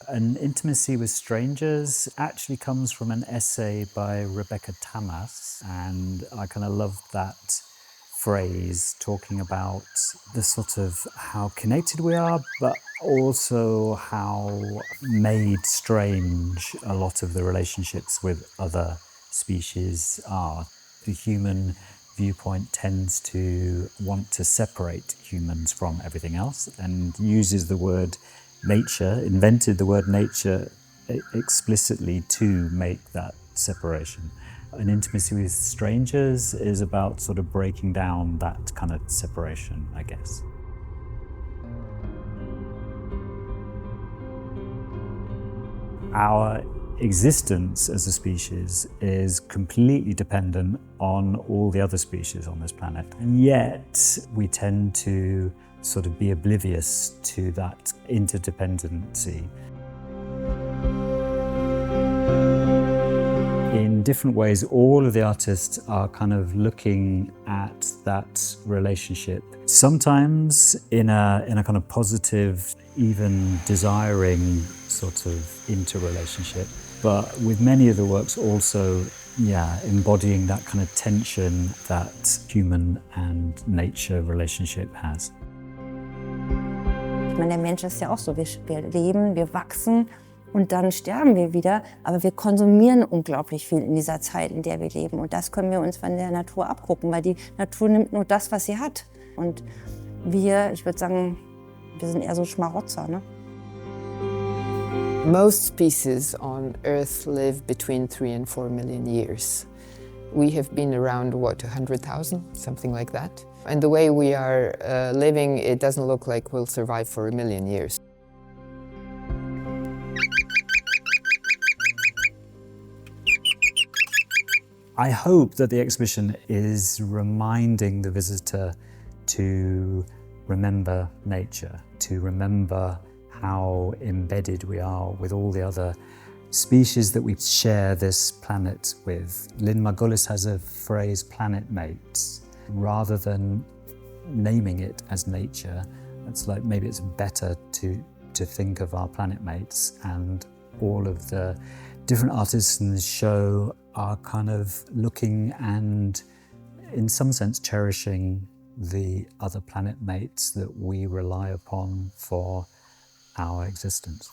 An intimacy with strangers actually comes from an essay by Rebecca Tamas, and I kind of love that phrase, talking about the sort of how connected we are, but also how made strange a lot of the relationships with other species are. The human viewpoint tends to want to separate humans from everything else and uses the word nature, invented the word nature explicitly to make that separation. An intimacy with strangers is about sort of breaking down that kind of separation, I guess. Our existence as a species is completely dependent on all the other species on this planet. And yet we tend to sort of be oblivious to that interdependency. In different ways, all of the artists are kind of looking at that relationship, sometimes in a kind of positive, even desiring sort of interrelationship, but with many of the works also, embodying that kind of tension that human and nature relationship has. Ich meine, der Mensch ist ja auch so, wir leben, wir wachsen und dann sterben wir wieder, aber wir konsumieren unglaublich viel in dieser Zeit, in der wir leben. Und das können wir uns von der Natur abgucken, weil die Natur nimmt nur das, was sie hat. Und wir, ich würde sagen, wir sind eher so Schmarotzer, ne? Most species on Earth live between 3 and 4 million years. We have been around, what, 100,000, something like that. And the way we are living, it doesn't look like we'll survive for 1 million years. I hope that the exhibition is reminding the visitor to remember nature, to remember how embedded we are with all the other species that we share this planet with. Lynn Margulis has a phrase, planetmates. Rather than naming it as nature, it's like maybe it's better to think of our planetmates, and all of the different artists in the show are kind of looking and, in some sense, cherishing the other planetmates that we rely upon for our existence.